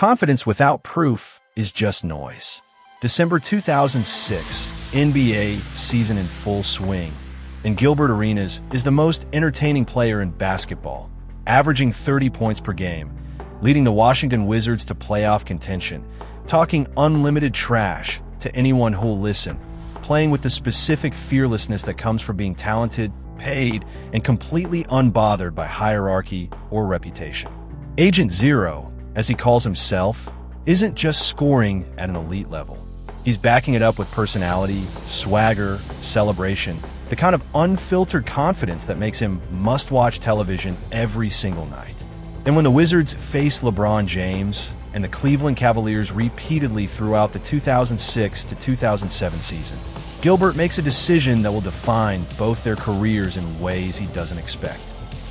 Confidence without proof is just noise. December 2006, NBA season in full swing, and Gilbert Arenas is the most entertaining player in basketball, averaging 30 points per game, leading the Washington Wizards to playoff contention, talking unlimited trash to anyone who'll listen, playing with the specific fearlessness that comes from being talented, paid, and completely unbothered by hierarchy or reputation. Agent Zero, as he calls himself, isn't just scoring at an elite level. He's backing it up with personality, swagger, celebration, the kind of unfiltered confidence that makes him must-watch television every single night. And when the Wizards face LeBron James and the Cleveland Cavaliers repeatedly throughout the 2006 to 2007 season, Gilbert makes a decision that will define both their careers in ways he doesn't expect.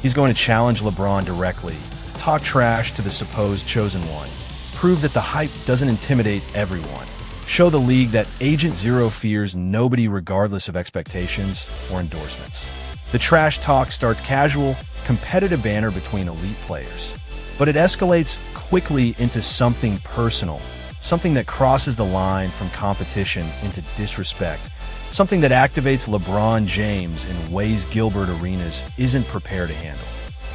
He's going to challenge LeBron directly, talk trash to the supposed chosen one, prove that the hype doesn't intimidate everyone, show the league that Agent Zero fears nobody regardless of expectations or endorsements. The trash talk starts casual, competitive banter between elite players, but it escalates quickly into something personal, something that crosses the line from competition into disrespect, something that activates LeBron James in ways Gilbert Arenas isn't prepared to handle.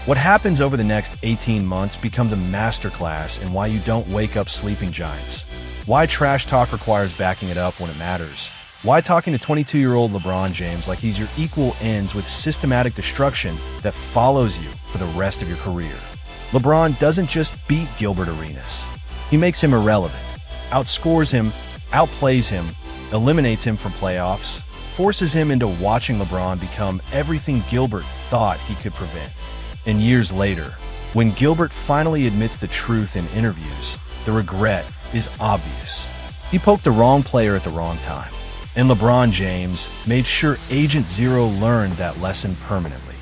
What happens over the next 18 months becomes a masterclass in why you don't wake up sleeping giants, why trash talk requires backing it up when it matters, why talking to 22-year-old LeBron James like he's your equal ends with systematic destruction that follows you for the rest of your career. LeBron doesn't just beat Gilbert Arenas. He makes him irrelevant, outscores him, outplays him, eliminates him from playoffs, forces him into watching LeBron become everything Gilbert thought he could prevent. And years later, when Gilbert finally admits the truth in interviews, the regret is obvious. He poked the wrong player at the wrong time, and LeBron James made sure Agent Zero learned that lesson permanently.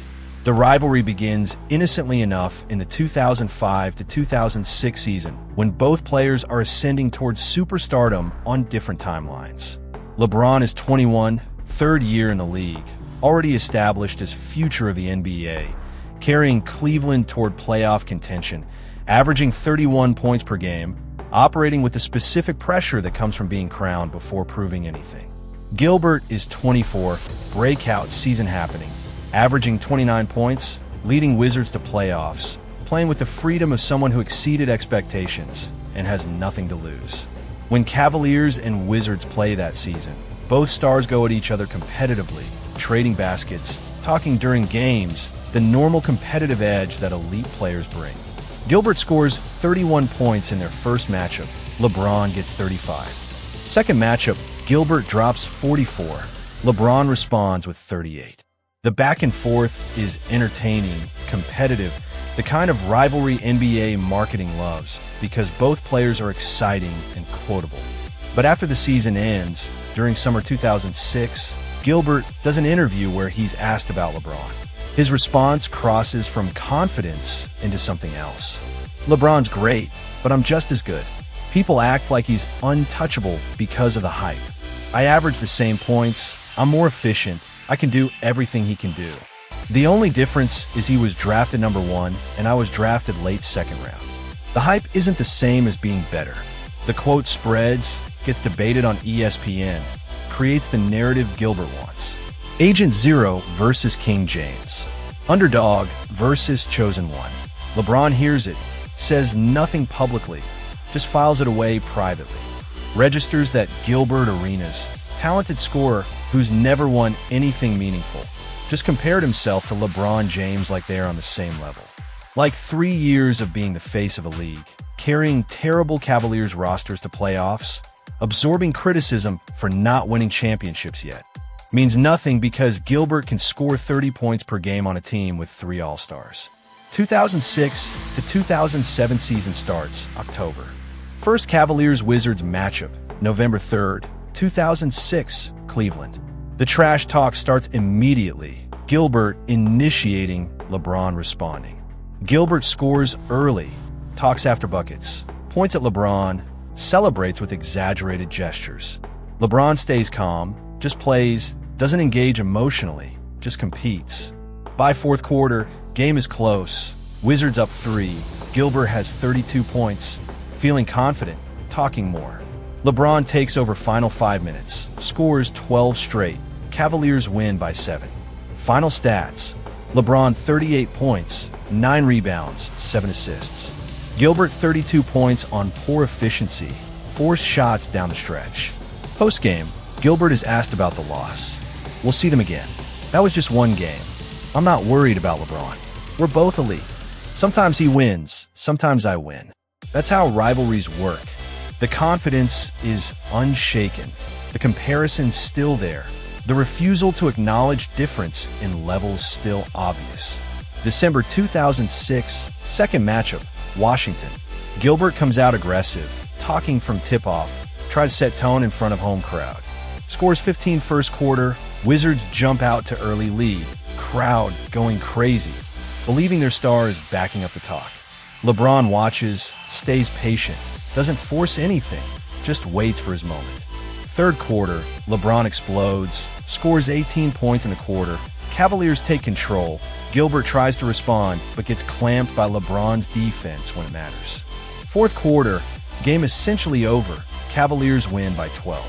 The rivalry begins innocently enough in the 2005 to 2006 season when both players are ascending towards superstardom on different timelines. LeBron is 21, third year in the league, already established as future of the NBA, carrying Cleveland toward playoff contention, averaging 31 points per game, operating with the specific pressure that comes from being crowned before proving anything. Gilbert is 24, breakout season happening, averaging 29 points, leading Wizards to playoffs, playing with the freedom of someone who exceeded expectations and has nothing to lose. When Cavaliers and Wizards play that season, both stars go at each other competitively, trading baskets, talking during games, the normal competitive edge that elite players bring. Gilbert scores 31 points in their first matchup. LeBron gets 35. Second matchup, Gilbert drops 44. LeBron responds with 38. The back and forth is entertaining, competitive, the kind of rivalry NBA marketing loves because both players are exciting and quotable. But after the season ends, during summer 2006, Gilbert does an interview where he's asked about LeBron. His response crosses from confidence into something else. LeBron's great, but I'm just as good. People act like he's untouchable because of the hype. I average the same points, I'm more efficient, I can do everything he can do. The only difference is he was drafted number 1 and I was drafted late second round. The hype isn't the same as being better. The quote spreads, gets debated on ESPN, creates the narrative Gilbert wants. Agent Zero versus King James. Underdog versus chosen one. LeBron hears it, says nothing publicly, just files it away privately. Registers that Gilbert Arenas, talented scorer who's never won anything meaningful, just compared himself to LeBron James like they're on the same level. Like 3 years of being the face of a league, carrying terrible Cavaliers rosters to playoffs, absorbing criticism for not winning championships yet, means nothing because Gilbert can score 30 points per game on a team with 3 All-Stars. 2006 to 2007 season starts October. First Cavaliers-Wizards matchup, November 3rd, 2006, Cleveland. The trash talk starts immediately, Gilbert initiating, LeBron responding. Gilbert scores early, talks after buckets, points at LeBron, celebrates with exaggerated gestures. LeBron stays calm, just plays, doesn't engage emotionally, just competes. By fourth quarter, game is close. Wizards up 3. Gilbert has 32 points, feeling confident, talking more. LeBron takes over final 5 minutes, scores 12 straight. Cavaliers win by 7. Final stats: LeBron 38 points, 9 rebounds, 7 assists. Gilbert 32 points on poor efficiency, 4 shots down the stretch. Post-game, Gilbert is asked about the loss. "We'll see them again. That was just one game. I'm not worried about LeBron. We're both elite. Sometimes he wins, sometimes I win. That's how rivalries work." The confidence is unshaken. The comparison's still there. The refusal to acknowledge difference in levels still obvious. December 2006, second matchup, Washington. Gilbert comes out aggressive, talking from tip-off, tries to set tone in front of home crowd. Scores 15 first quarter, Wizards jump out to early lead. Crowd going crazy, believing their star is backing up the talk. LeBron watches, stays patient, doesn't force anything, just waits for his moment. Third quarter, LeBron explodes, scores 18 points in a quarter. Cavaliers take control. Gilbert tries to respond, but gets clamped by LeBron's defense when it matters. Fourth quarter, game essentially over. Cavaliers win by 12.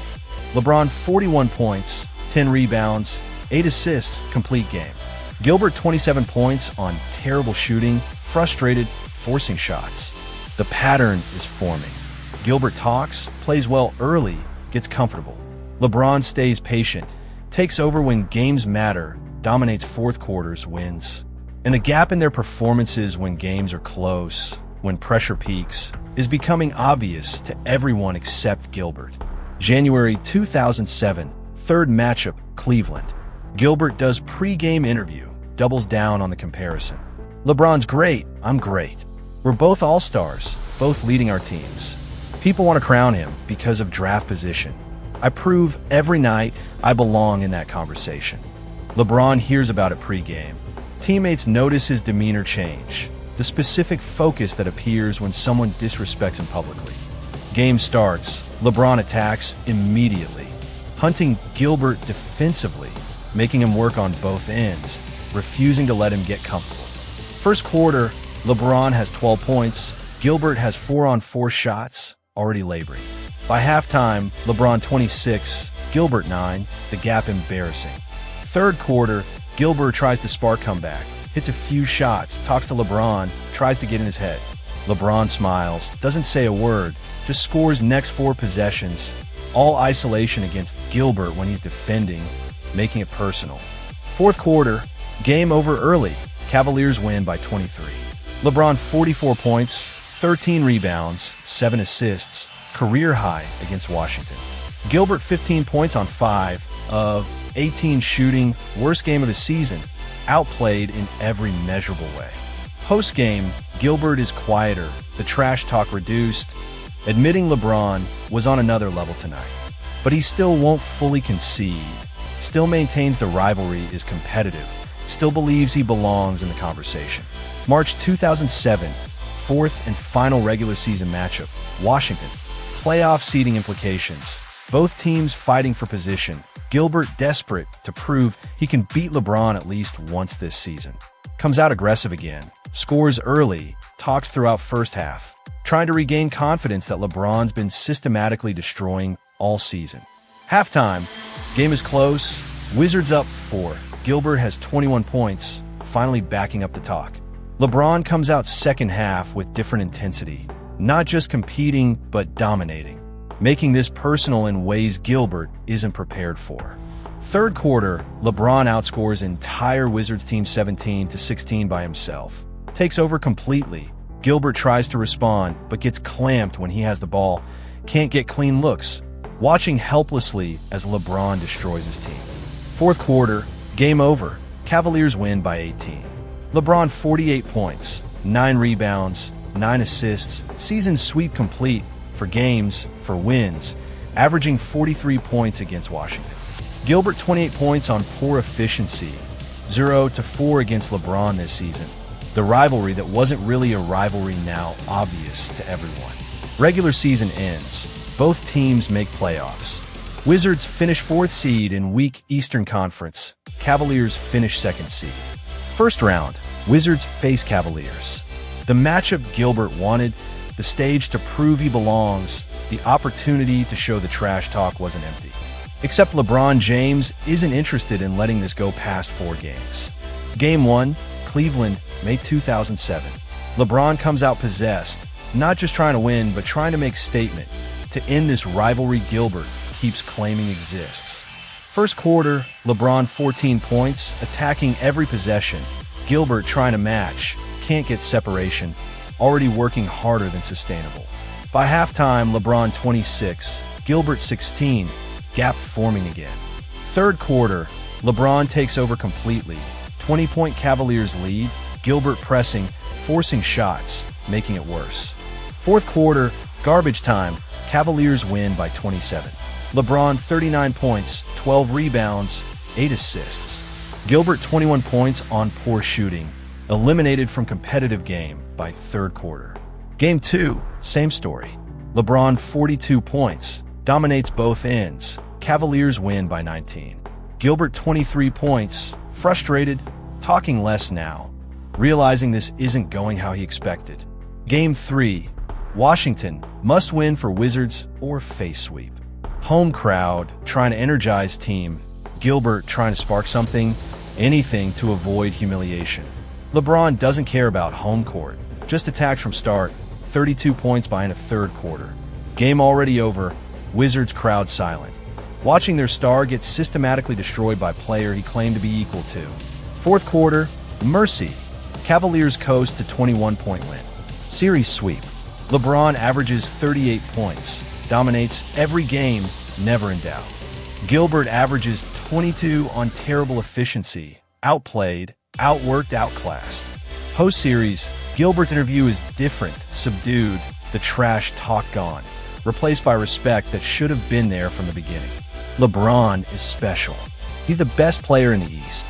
LeBron 41 points, 10 rebounds, 8 assists, complete game. Gilbert 27 points on terrible shooting, frustrated, forcing shots. The pattern is forming. Gilbert talks, plays well early, gets comfortable. LeBron stays patient, takes over when games matter, dominates fourth quarters, wins. And the gap in their performances when games are close, when pressure peaks, is becoming obvious to everyone except Gilbert. January 2007, third matchup, Cleveland. Gilbert does pre-game interview, doubles down on the comparison. "LeBron's great, I'm great. We're both all-stars, both leading our teams. People want to crown him because of draft position. I prove every night I belong in that conversation." LeBron hears about it pre-game. Teammates notice his demeanor change, the specific focus that appears when someone disrespects him publicly. Game starts. LeBron attacks immediately, hunting Gilbert defensively, making him work on both ends, refusing to let him get comfortable. First quarter, LeBron has 12 points. Gilbert has 4-on-4 shots, already laboring. By halftime, LeBron 26, Gilbert 9, the gap embarrassing. Third quarter, Gilbert tries to spark comeback, hits a few shots, talks to LeBron, tries to get in his head. LeBron smiles, doesn't say a word, just scores next 4 possessions, all isolation against Gilbert when he's defending, making it personal. Fourth quarter, game over early. Cavaliers win by 23. LeBron 44 points, 13 rebounds, 7 assists, career high against Washington. Gilbert 15 points on 5 of 18 shooting, worst game of the season, outplayed in every measurable way. Post-game, Gilbert is quieter, the trash talk reduced, admitting LeBron was on another level tonight. But he still won't fully concede, still maintains the rivalry is competitive, still believes he belongs in the conversation. March 2007, fourth and final regular season matchup, Washington. Playoff seeding implications. Both teams fighting for position. Gilbert desperate to prove he can beat LeBron at least once this season. Comes out aggressive again. Scores early. Talks throughout first half. Trying to regain confidence that LeBron's been systematically destroying all season. Halftime. Game is close. Wizards up 4. Gilbert has 21 points, finally backing up the talk. LeBron comes out second half with different intensity. Not just competing, but dominating. Making this personal in ways Gilbert isn't prepared for. Third quarter, LeBron outscores entire Wizards team 17-16 by himself. Takes over completely. Gilbert tries to respond, but gets clamped when he has the ball. Can't get clean looks. Watching helplessly as LeBron destroys his team. Fourth quarter, game over. Cavaliers win by 18. LeBron 48 points, 9 rebounds, 9 assists, season sweep complete for games, for wins, averaging 43 points against Washington. Gilbert 28 points on poor efficiency, 0-4 against LeBron this season. The rivalry that wasn't really a rivalry now obvious to everyone. Regular season ends. Both teams make playoffs. Wizards finish 4th seed in weak Eastern Conference. Cavaliers finish 2nd seed. First round, Wizards face Cavaliers. The matchup Gilbert wanted, the stage to prove he belongs, the opportunity to show the trash talk wasn't empty. Except LeBron James isn't interested in letting this go past 4 games. Game 1, Cleveland, May 2007. LeBron comes out possessed, not just trying to win, but trying to make statement to end this rivalry Gilbert keeps claiming exists. First quarter, LeBron 14 points, attacking every possession. Gilbert trying to match, can't get separation, already working harder than sustainable. By halftime, LeBron 26, Gilbert 16, gap forming again. Third quarter, LeBron takes over completely. 20-point Cavaliers lead, Gilbert pressing, forcing shots, making it worse. Fourth quarter, garbage time, Cavaliers win by 27. LeBron 39 points, 12 rebounds, 8 assists. Gilbert 21 points on poor shooting, eliminated from competitive game by third quarter. Game 2, same story. LeBron 42 points, dominates both ends. Cavaliers win by 19. Gilbert 23 points, frustrated, talking less now, realizing this isn't going how he expected. Game 3, Washington, must win for Wizards or face sweep. Home crowd, trying to energize team. Gilbert trying to spark something, anything to avoid humiliation. LeBron doesn't care about home court, just attacks from start, 32 points by in a third quarter. Game already over, Wizards crowd silent. Watching their star get systematically destroyed by player he claimed to be equal to. Fourth quarter, mercy. Cavaliers coast to 21-point win. Series sweep. LeBron averages 38 points, dominates every game, never in doubt. Gilbert averages 22 on terrible efficiency, outplayed, outworked, outclassed. Post-series, Gilbert's interview is different, subdued, the trash talk gone, replaced by respect that should have been there from the beginning. LeBron is special. He's the best player in the East.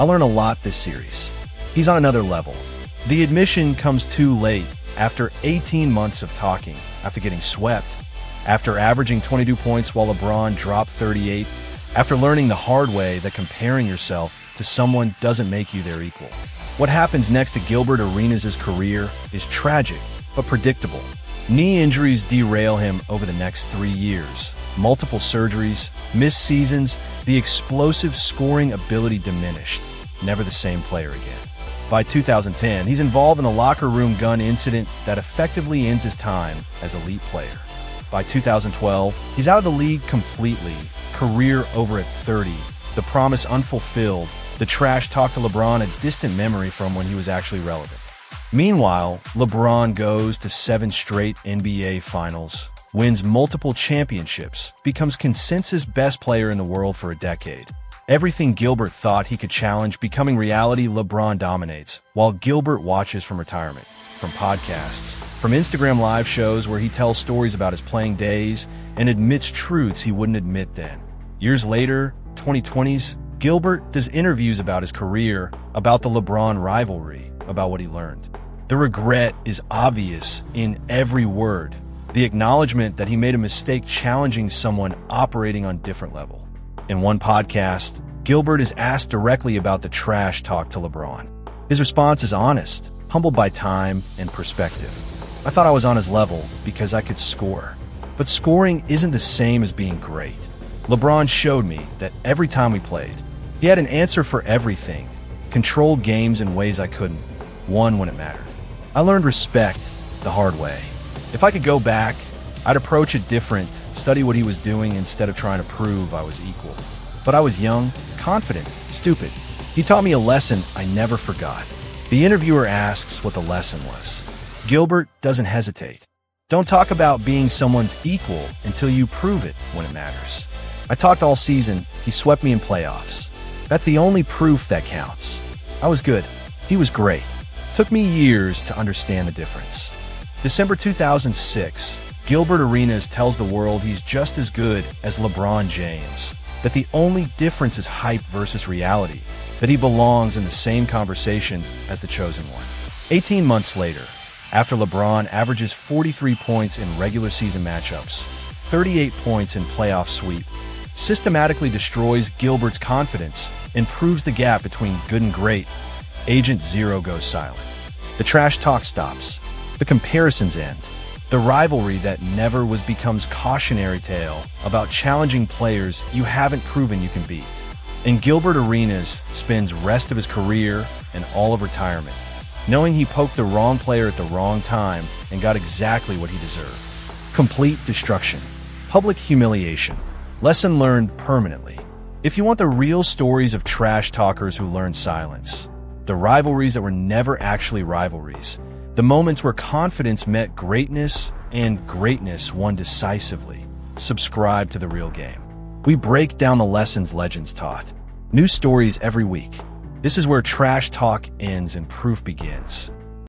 I learned a lot this series. He's on another level. The admission comes too late, after 18 months of talking, after getting swept, after averaging 22 points while LeBron dropped 38, after learning the hard way that comparing yourself to someone doesn't make you their equal. What happens next to Gilbert Arenas' career is tragic, but predictable. Knee injuries derail him over the next 3 years. Multiple surgeries, missed seasons, the explosive scoring ability diminished. Never the same player again. By 2010, he's involved in a locker room gun incident that effectively ends his time as elite player. By 2012, he's out of the league completely, career over at 30, the promise unfulfilled, the trash talk to LeBron a distant memory from when he was actually relevant. Meanwhile, LeBron goes to 7 straight NBA Finals, wins multiple championships, becomes consensus best player in the world for a decade. Everything Gilbert thought he could challenge becoming reality, LeBron dominates, while Gilbert watches from retirement, from podcasts, from Instagram live shows where he tells stories about his playing days and admits truths he wouldn't admit then. Years later, 2020s, Gilbert does interviews about his career, about the LeBron rivalry, about what he learned. The regret is obvious in every word, the acknowledgement that he made a mistake challenging someone operating on different level. In one podcast, Gilbert is asked directly about the trash talk to LeBron. His response is honest, humbled by time and perspective. I thought I was on his level because I could score. But scoring isn't the same as being great. LeBron showed me that every time we played, he had an answer for everything, controlled games in ways I couldn't, won when it mattered. I learned respect the hard way. If I could go back, I'd approach it different, study what he was doing instead of trying to prove I was equal. But I was young, confident, stupid. He taught me a lesson I never forgot. The interviewer asks what the lesson was. Gilbert doesn't hesitate. Don't talk about being someone's equal until you prove it when it matters. I talked all season, he swept me in playoffs. That's the only proof that counts. I was good. He was great. Took me years to understand the difference. December 2006, Gilbert Arenas tells the world he's just as good as LeBron James, that the only difference is hype versus reality, that he belongs in the same conversation as the chosen one. 18 months later, after LeBron averages 43 points in regular season matchups, 38 points in playoff sweep, systematically destroys Gilbert's confidence and proves the gap between good and great, Agent Zero goes silent. The trash talk stops. The comparisons end. The rivalry that never was becomes cautionary tale about challenging players you haven't proven you can beat. And Gilbert Arenas spends rest of his career and all of retirement, knowing he poked the wrong player at the wrong time and got exactly what he deserved. Complete destruction. Public humiliation. Lesson learned permanently. If you want the real stories of trash talkers who learned silence, the rivalries that were never actually rivalries, the moments where confidence met greatness and greatness won decisively, subscribe to The Real Game. We break down the lessons legends taught. New stories every week. This is where trash talk ends and proof begins.